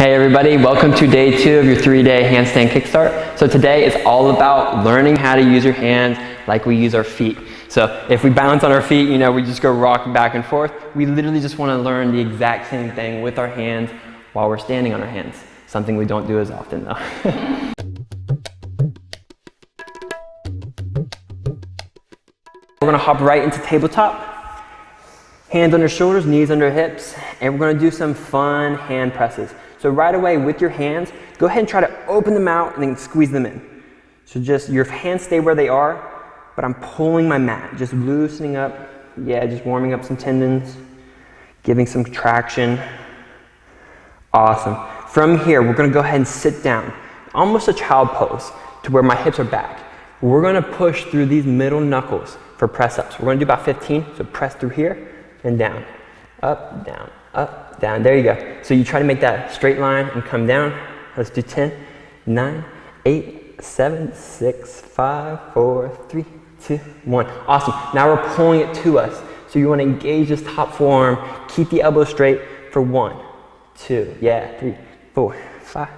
Hey everybody, welcome to day 2 of your 3-day handstand kickstart. So today is all about learning how to use your hands like we use our feet. So if we bounce on our feet, we just go rocking back and forth. We literally just want to learn the exact same thing with our hands while we're standing on our hands. Something we don't do as often though. We're going to hop right into tabletop. Hands under shoulders, knees under hips, and we're going to do some fun hand presses. So right away with your hands, go ahead and try to open them out and then squeeze them in. So just your hands stay where they are, but I'm pulling my mat, just loosening up. Yeah, just warming up some tendons, giving some traction. Awesome. From here, we're going to go ahead and sit down, almost a child pose, to where my hips are back. We're going to push through these middle knuckles for press-ups. We're going to do about 15, so press through here and down, up, down, up, down. There you go. So you try to make that straight line and come down. Let's do 10, 9, 8, 7, 6, 5, 4, 3, 2, 1. Awesome. Now we're pulling it to us. So you want to engage this top forearm, keep the elbow straight for 1, 2, 3, 4, 5.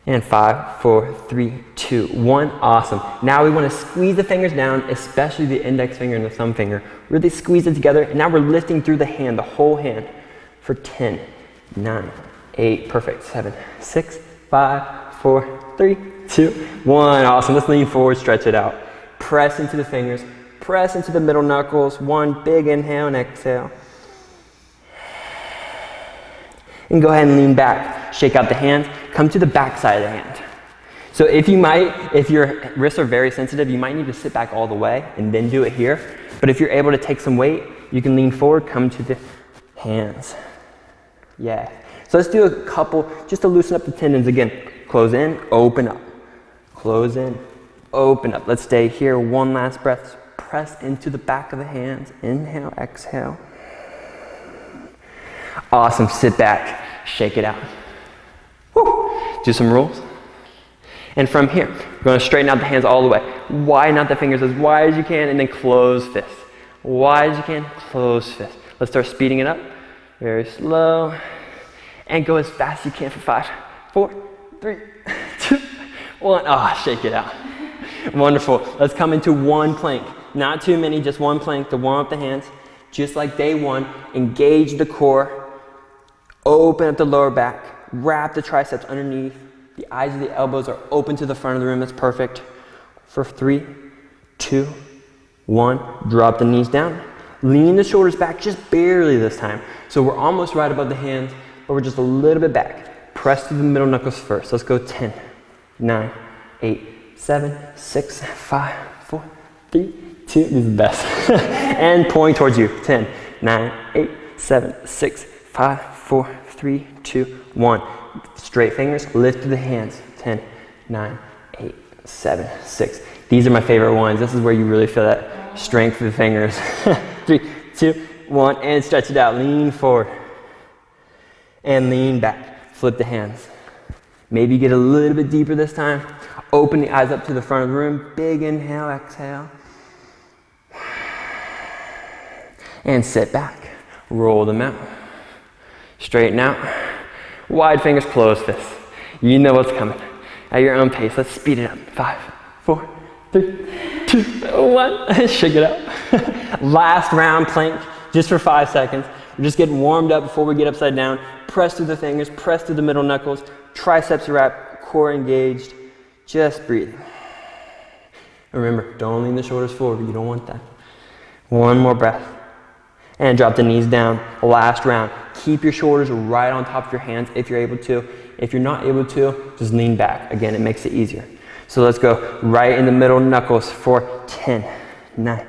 And 5, 4, 3, 2, 1. Awesome. Now we want to squeeze the fingers down, especially the index finger and the thumb finger. Really squeeze it together. And now we're lifting through the hand, the whole hand, for 10, 9, 8, perfect, 7, 6, 5, 4, 3, 2, 1. Awesome. Let's lean forward, stretch it out. Press into the fingers, press into the middle knuckles. 1 big inhale and exhale. And go ahead and lean back. Shake out the hands. Come to the back side of the hand. So if your wrists are very sensitive, you might need to sit back all the way and then do it here. But if you're able to take some weight, you can lean forward, come to the hands. Yeah. So let's do a couple, just to loosen up the tendons again. Close in, open up. Close in, open up. Let's stay here. One last breath. Press into the back of the hands. Inhale, exhale. Awesome. Sit back, shake it out. Woo. Do some rolls. And from here, we're going to straighten out the hands all the way. Widen out the fingers as wide as you can, and then close fist. Wide as you can, close fist. Let's start speeding it up. Very slow. And go as fast as you can for 5, 4, 3, 2, 1. Ah, shake it out. Wonderful. Let's come into one plank. Not too many, just one plank to warm up the hands. Just like day 1, engage the core. Open up the lower back. Wrap the triceps underneath. The eyes of the elbows are open to the front of the room. That's perfect. For 3, 2, 1. Drop the knees down. Lean the shoulders back just barely this time. So we're almost right above the hands, but we're just a little bit back. Press through the middle knuckles first. Let's go 10, 9, 8, 7, 6, 5, 4, 3, 2. This is the best. And point towards you. 10, 9, 8, 7, 6, 5, 4, 3, 2, 1. Straight fingers, lift through the hands. 10, 9, 8, 7, 6. These are my favorite ones. This is where you really feel that strength of the fingers. 3, 2, 1, and stretch it out. Lean forward. And lean back. Flip the hands. Maybe get a little bit deeper this time. Open the eyes up to the front of the room. Big inhale, exhale. And sit back. Roll them out. Straighten out. Wide fingers, close fists. You know what's coming. At your own pace, let's speed it up. 5, 4, 3, 2, 1. Shake it out. Last round plank, just for 5 seconds. We're just getting warmed up before we get upside down. Press through the fingers, press through the middle knuckles. Triceps wrapped, core engaged. Just breathing. Remember, don't lean the shoulders forward. You don't want that. One more breath. And drop the knees down. Last round. Keep your shoulders right on top of your hands if you're able to. If you're not able to, just lean back. Again, it makes it easier. So let's go right in the middle knuckles for 10, 9,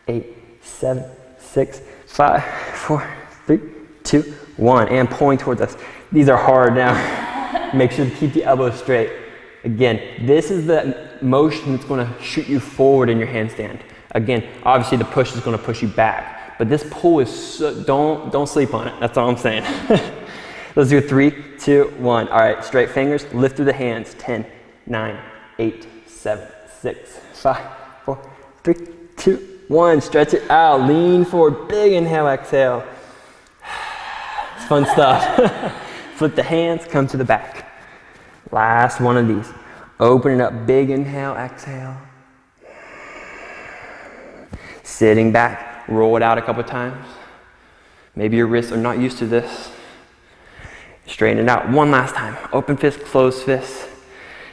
8, 7, 6, 5, 4, 3, 2, 1. And pulling towards us. These are hard now. Make sure to keep the elbows straight. Again, this is the motion that's going to shoot you forward in your handstand. Again, obviously the push is going to push you back. But this pull is so, don't sleep on it. That's all I'm saying. Let's do 3, 2, 1. All right, straight fingers, lift through the hands. 10, 9, 8, 7, 6, 5, 4, 3, 2, 1. Stretch it out. Lean forward. Big inhale, exhale. It's fun stuff. Flip the hands, come to the back. Last one of these. Open it up, big inhale, exhale. Sitting back, roll it out a couple times. Maybe your wrists are not used to this. Straighten it out one last time. Open fist, closed fist.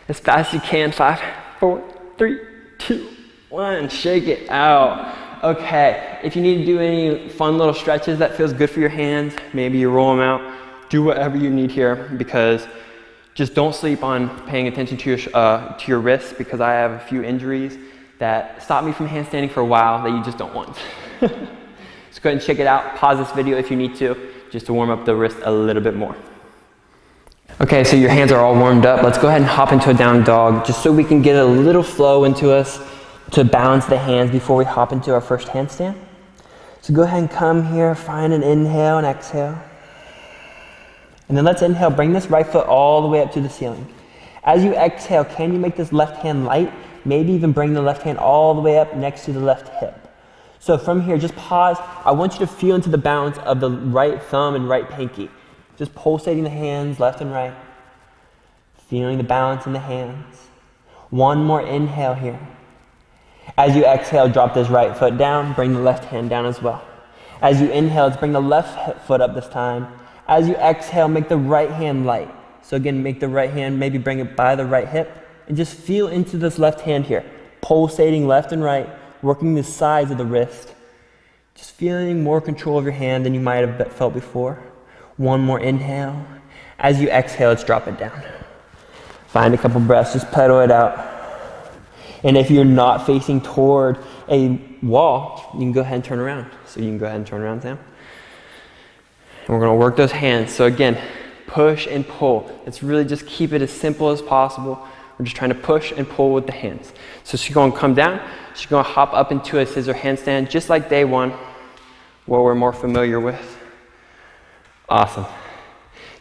As fast as you can. 5, 4, 3, 2, 1. Shake it out. Okay, if you need to do any fun little stretches that feels good for your hands, maybe you roll them out. Do whatever you need here, because just don't sleep on paying attention to your wrists, because I have a few injuries that stop me from handstanding for a while that you just don't want. So go ahead and check it out. Pause this video if you need to, just to warm up the wrist a little bit more. Okay, so your hands are all warmed up. Let's go ahead and hop into a down dog, just so we can get a little flow into us to balance the hands before we hop into our first handstand. So go ahead and come here, find an inhale and exhale. And then let's inhale, bring this right foot all the way up to the ceiling. As you exhale, can you make this left hand light? Maybe even bring the left hand all the way up next to the left hip. So from here, just pause. I want you to feel into the balance of the right thumb and right pinky. Just pulsating the hands left and right. Feeling the balance in the hands. One more inhale here. As you exhale, drop this right foot down, bring the left hand down as well. As you inhale, let's bring the left foot up this time. As you exhale, make the right hand light. So again, make the right hand, maybe bring it by the right hip, and just feel into this left hand here. Pulsating left and right, working the sides of the wrist. Just feeling more control of your hand than you might have felt before. One more inhale. As you exhale, let's drop it down. Find a couple breaths, just pedal it out. And if you're not facing toward a wall, you can go ahead and turn around. So you can go ahead and turn around, Sam. And we're gonna work those hands. So again, push and pull. Let's really just keep it as simple as possible. We're just trying to push and pull with the hands. So she's gonna come down, she's gonna hop up into a scissor handstand, just like day one, what we're more familiar with. Awesome.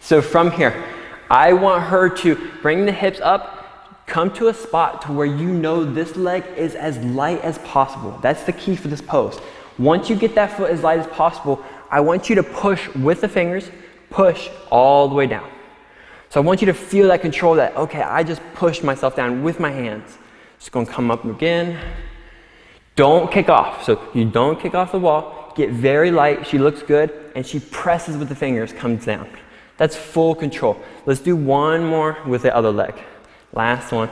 So from here, I want her to bring the hips up, come to a spot to where you know this leg is as light as possible. That's the key for this pose. Once you get that foot as light as possible, I want you to push with the fingers, push all the way down. So I want you to feel that control that, okay, I just pushed myself down with my hands. Just gonna come up again. Don't kick off. So you don't kick off the wall, get very light, she looks good, and she presses with the fingers, comes down. That's full control. Let's do one more with the other leg. Last one.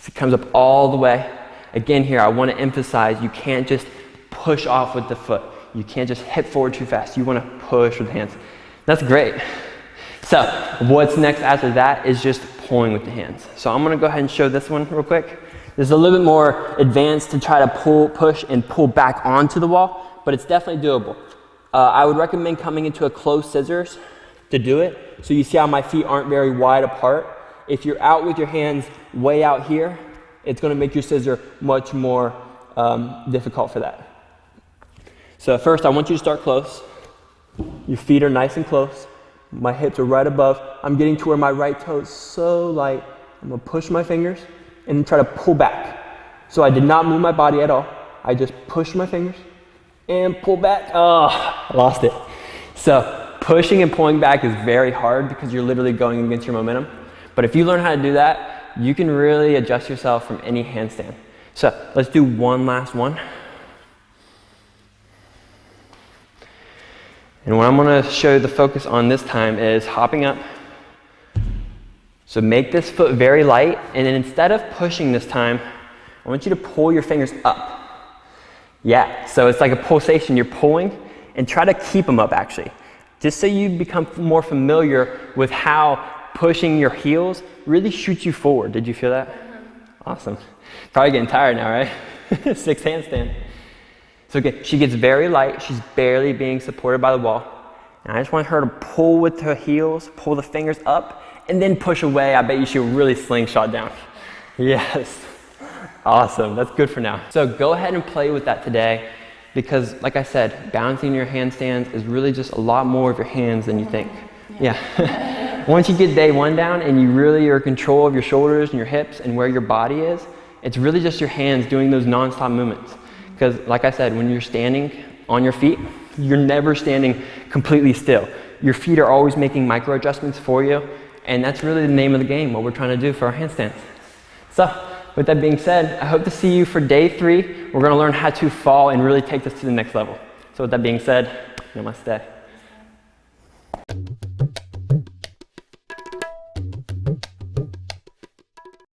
It comes up all the way. Again here, I want to emphasize you can't just push off with the foot. You can't just hip forward too fast. You want to push with the hands. That's great. So what's next after that is just pulling with the hands. So I'm going to go ahead and show this one real quick. This is a little bit more advanced to try to push and pull back onto the wall, but it's definitely doable. I would recommend coming into a closed scissors to do it. So you see how my feet aren't very wide apart. If you're out with your hands way out here, it's going to make your scissor much more difficult for that. So first, I want you to start close. Your feet are nice and close. My hips are right above. I'm getting to where my right toe is so light. I'm going to push my fingers and try to pull back. So I did not move my body at all. I just pushed my fingers and pull back. Oh, I lost it. So pushing and pulling back is very hard because you're literally going against your momentum. But if you learn how to do that, you can really adjust yourself from any handstand. So let's do one last one. And what I'm going to show you the focus on this time is hopping up. So make this foot very light, and then instead of pushing this time, I want you to pull your fingers up. Yeah, so it's like a pulsation. You're pulling, and try to keep them up actually. Just so you become more familiar with how pushing your heels really shoots you forward. Did you feel that? Awesome. Probably getting tired now, right? 6 handstand. So again, she gets very light. She's barely being supported by the wall. And I just want her to pull with her heels, pull the fingers up, and then push away. I bet you she'll really slingshot down. Yes. Awesome. That's good for now. So go ahead and play with that today, because like I said, balancing your handstands is really just a lot more of your hands than you think. Yeah. Once you get day one down and you really are in control of your shoulders and your hips and where your body is, it's really just your hands doing those non-stop movements. Because like I said, when you're standing on your feet, you're never standing completely still. your feet are always making micro adjustments for you, and that's really the name of the game, what we're trying to do for our handstands. So, with that being said, I hope to see you for day 3. We're going to learn how to fall and really take this to the next level. So with that being said, namaste.